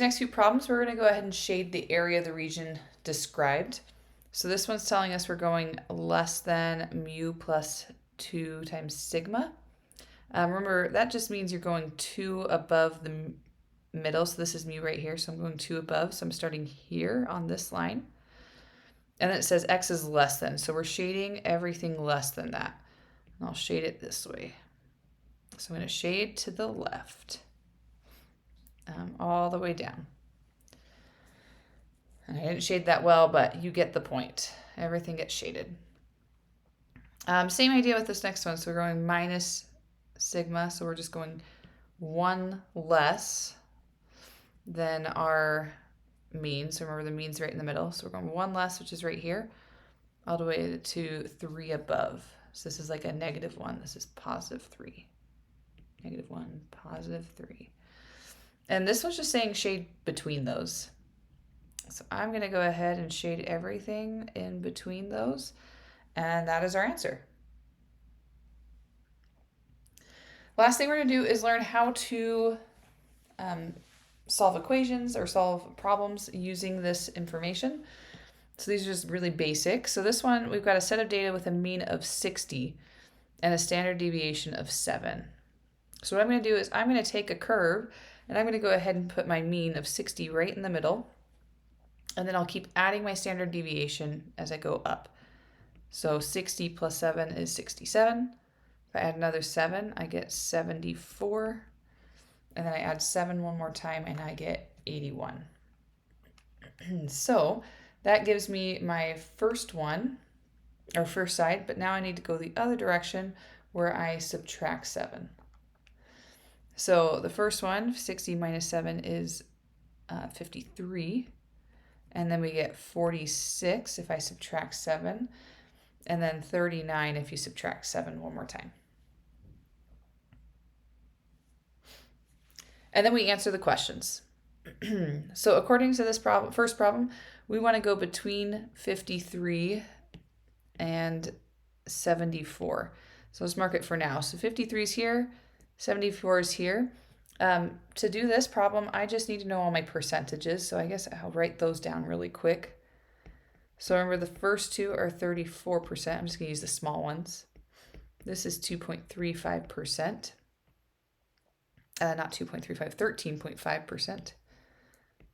next few problems, we're going to go ahead and shade the area of the region described. So this one's telling us we're going less than mu plus 2 times sigma. Remember, that just means you're going 2 above the middle. So this is mu right here. So I'm going 2 above. So I'm starting here on this line. And then it says x is less than. So we're shading everything less than that. And I'll shade it this way. So I'm going to shade to the left, all the way down. And I didn't shade that well, but you get the point. Everything gets shaded. Same idea with this next one. So we're going minus sigma. So we're just going 1 less than our mean. So remember the mean's right in the middle. So we're going 1 less, which is right here, all the way to 3 above. So this is like a -1. This is positive 3. -1, positive 3. And this one's just saying shade between those. So I'm going to go ahead and shade everything in between those. And that is our answer. Last thing we're going to do is learn how to solve equations or solve problems using this information. So these are just really basic. So this one, we've got a set of data with a mean of 60 and a standard deviation of 7. So what I'm going to do is I'm going to take a curve and I'm going to go ahead and put my mean of 60 right in the middle. And then I'll keep adding my standard deviation as I go up. So 60 plus 7 is 67. If I add another 7, I get 74. And then I add 7 one more time and I get 81. So that gives me my first one, or first side, but now I need to go the other direction where I subtract 7. So the first one, 60 minus 7 is 53. And then we get 46 if I subtract 7. And then 39 if you subtract 7 one more time. And then we answer the questions. So according to this problem, first problem, we want to go between 53 and 74. So let's mark it for now. So 53 is here, 74 is here. To do this problem, I just need to know all my percentages. So I guess I'll write those down really quick. So remember the first two are 34%. I'm just going to use the small ones. This is 2.35%. Not 2.35, 13.5%.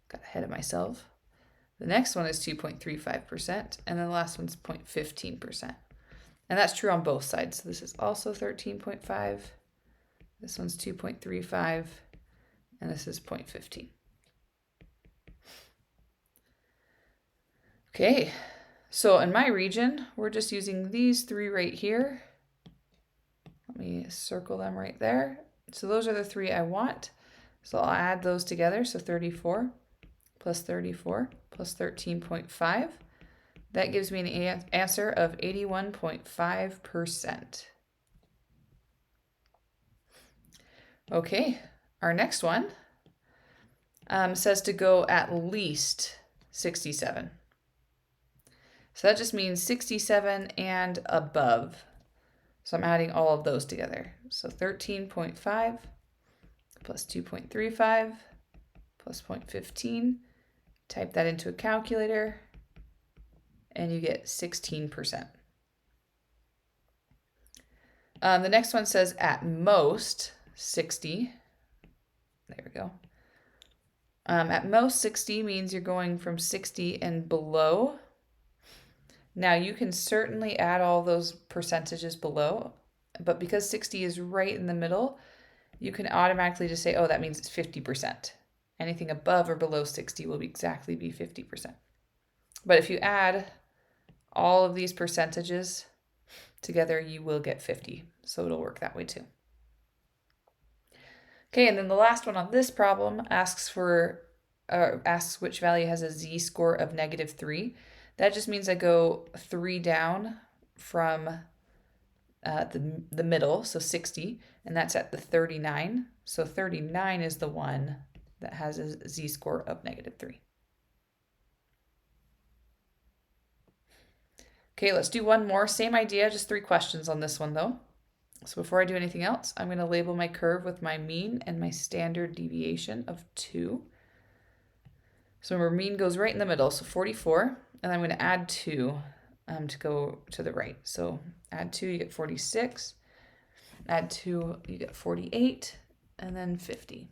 Got ahead of myself. The next one is 2.35%, and then the last one's 0.15%. And that's true on both sides. So this is also 13.5. This one's 2.35, and this is 0.15. Okay, so in my region, we're just using these 3 right here. Let me circle them right there. So those are the 3 I want. So I'll add those together. So 34 plus 34 plus 13.5. That gives me an answer of 81.5%. Okay, our next one says to go at least 67. So that just means 67 and above. So I'm adding all of those together. So 13.5 plus 2.35 plus 0.15. Type that into a calculator and you get 16%. The next one says at most 60. There we go. At most 60 means you're going from 60 and below. Now you can certainly add all those percentages below, but because 60 is right in the middle, you can automatically just say, oh, that means it's 50%. Anything above or below 60 will exactly be 50%. But if you add all of these percentages together, you will get 50. So it'll work that way too. Okay, and then the last one on this problem asks which value has a z-score of -3. That just means I go 3 down from the middle, so 60, and that's at the 39. So 39 is the one that has a z-score of -3. Okay, let's do one more. Same idea, just 3 questions on this one though. So before I do anything else, I'm going to label my curve with my mean and my standard deviation of 2. So remember, mean goes right in the middle, so 44, and I'm going to add 2 to go to the right. So add 2, you get 46. Add 2, you get 48, and then 50.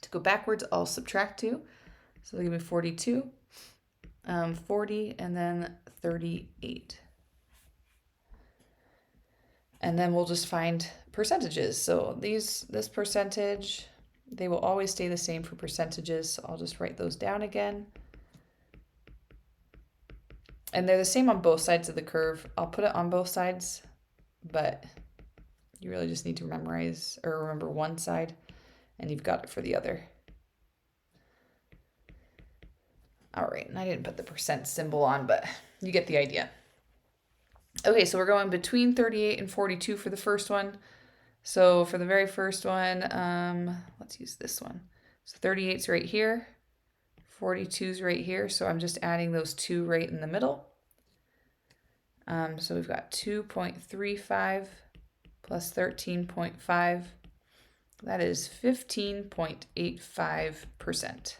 To go backwards, I'll subtract 2. So they'll give me 42, 40, and then 38. And then we'll just find percentages. So this percentage, they will always stay the same for percentages. So I'll just write those down again. And they're the same on both sides of the curve. I'll put it on both sides, but you really just need to memorize or remember one side, and you've got it for the other. All right, and I didn't put the percent symbol on, but you get the idea. Okay, so we're going between 38 and 42 for the first one. So for the very first one, let's use this one. So 38's right here, 42's right here. So I'm just adding those 2 right in the middle. So we've got 2.35 plus 13.5. That is 15.85%.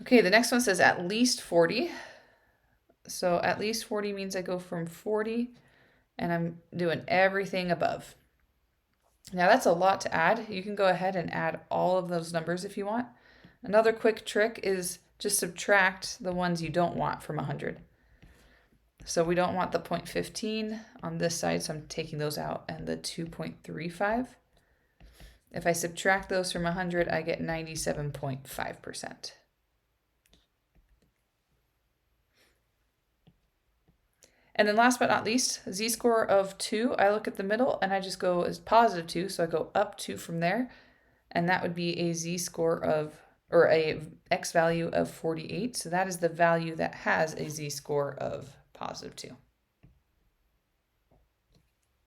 Okay, the next one says at least 40. So at least 40 means I go from 40 and I'm doing everything above. Now that's a lot to add. You can go ahead and add all of those numbers if you want. Another quick trick is just subtract the ones you don't want from 100. So we don't want the 0.15 on this side, so I'm taking those out, and the 2.35. If I subtract those from 100, I get 97.5%. And then last but not least, z-score of 2, I look at the middle and I just go as positive 2, so I go up 2 from there, and that would be a z-score of, or a x value of 48, so that is the value that has a z-score of positive 2.